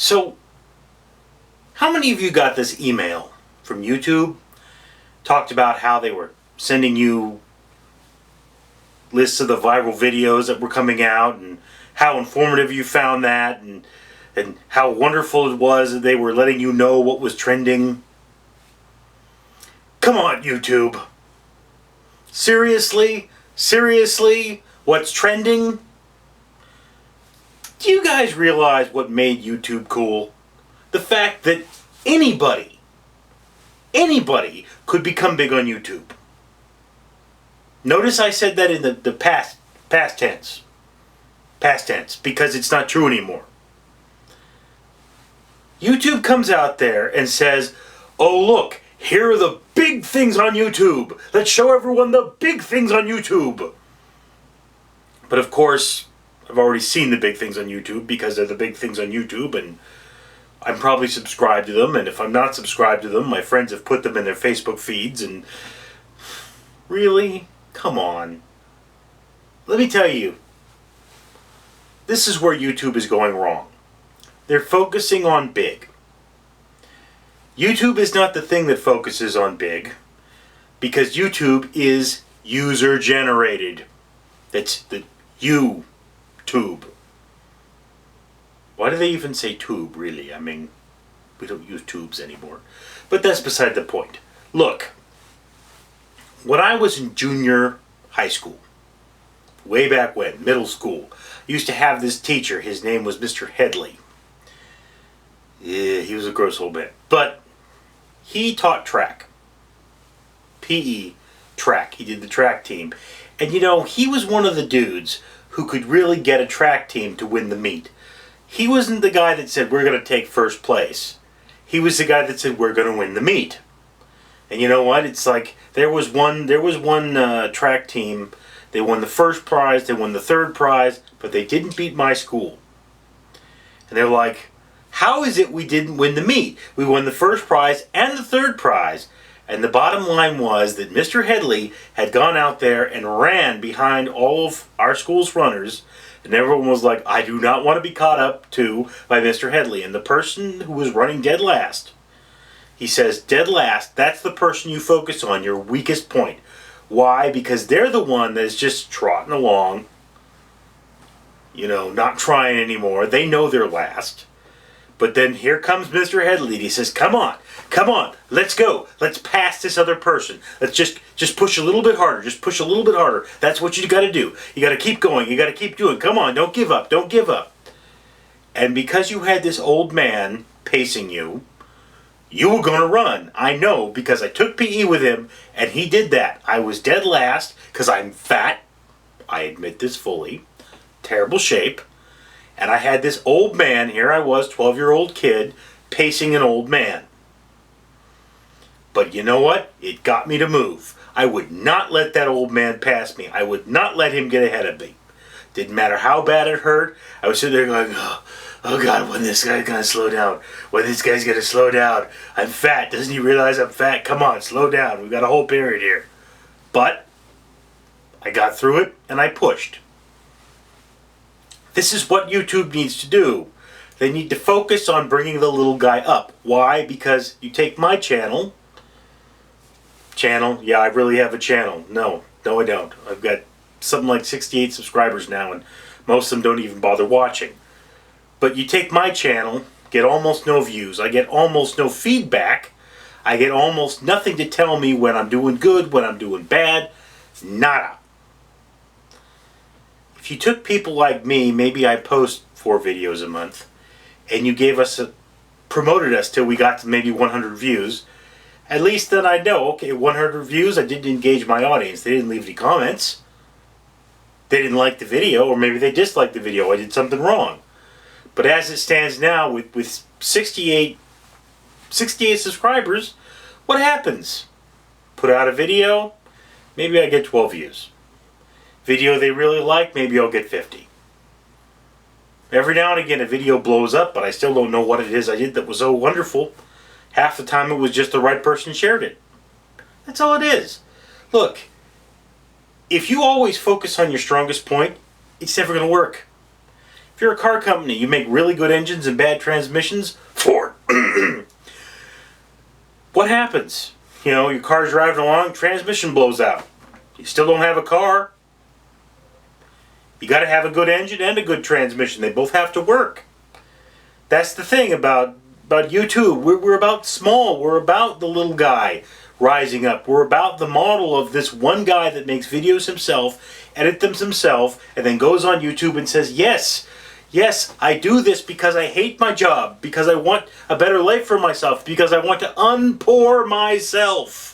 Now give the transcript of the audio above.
So, how many of you got this email from YouTube? Talked about how they were sending you lists of the viral videos that were coming out and how informative you found that and how wonderful it was that they were letting you know what was trending. Come on, YouTube. Seriously? Seriously? What's trending? Do you guys realize what made YouTube cool? The fact that anybody could become big on YouTube. Notice I said that in the past tense. Past tense, because it's not true anymore. YouTube comes out there and says, oh look, here are the big things on YouTube. Let's show everyone the big things on YouTube. But of course, I've already seen the big things on YouTube because they're the big things on YouTube, and I'm probably subscribed to them, and if I'm not subscribed to them, my friends have put them in their Facebook feeds, and really? Come on. Let me tell you, this is where YouTube is going wrong. They're focusing on big. YouTube is not the thing that focuses on big, because YouTube is user-generated. That's the YouTube. Why do they even say tube, really? I mean, we don't use tubes anymore. But that's beside the point. Look, when I was in junior high school, way back when, middle school, I used to have this teacher. His name was Mr. Headley. Yeah, he was a gross old man. But he taught track. PE, track. He did the track team. And you know, he was one of the dudes who could really get a track team to win the meet. He wasn't the guy that said, we're going to take first place. He was the guy that said, we're going to win the meet. And you know what? It's like, there was one track team. They won the first prize, they won the third prize, but they didn't beat my school. And they're like, how is it we didn't win the meet? We won the first prize and the third prize. And the bottom line was that Mr. Headley had gone out there and ran behind all of our school's runners. And everyone was like, I do not want to be caught up to by Mr. Headley. And the person who was running dead last, he says, dead last, that's the person you focus on, your weakest point. Why? Because they're the one that is just trotting along, you know, not trying anymore. They know they're last. But then here comes Mr. Headley. He says, come on, let's go. Let's pass this other person. Let's just push a little bit harder. Just push a little bit harder. That's what you got to do. You got to keep going. You got to keep doing. Come on, don't give up. Don't give up. And because you had this old man pacing you, you were going to run. I know, because I took PE with him, and he did that. I was dead last, because I'm fat. I admit this fully. Terrible shape. And I had this old man, here I was, 12-year-old kid, pacing an old man. But you know what? It got me to move. I would not let that old man pass me. I would not let him get ahead of me. Didn't matter how bad it hurt. I was sitting there going, oh God, when this guy's going to slow down? When this guy's going to slow down? I'm fat. Doesn't he realize I'm fat? Come on, slow down. We've got a whole period here. But I got through it, and I pushed. This is what YouTube needs to do. They need to focus on bringing the little guy up. Why? Because you take my channel. Yeah, I really have a channel. No, I don't. I've got something like 68 subscribers now, and most of them don't even bother watching. But you take my channel, get almost no views. I get almost no feedback. I get almost nothing to tell me when I'm doing good, when I'm doing bad. Nada. If you took people like me, maybe I post 4 videos a month, and you gave us promoted us till we got to maybe 100 views, at least then I know, okay, 100 views, I didn't engage my audience. They didn't leave any comments. They didn't like the video, or maybe they disliked the video. I did something wrong. But as it stands now, with 68 subscribers, what happens? Put out a video, maybe I get 12 views. Video they really like, maybe I'll get 50. Every now and again a video blows up, but I still don't know what it is I did that was so wonderful. Half the time it was just the right person shared it. That's all it is. Look, if you always focus on your strongest point, it's never going to work. If you're a car company, you make really good engines and bad transmissions, Ford. What happens? You know, your car's driving along, transmission blows out. You still don't have a car. You got to have a good engine and a good transmission. They both have to work. That's the thing about YouTube. We're about small. We're about the little guy rising up. We're about the model of this one guy that makes videos himself, edits them himself, and then goes on YouTube and says, yes, I do this because I hate my job, because I want a better life for myself, because I want to unpoor myself.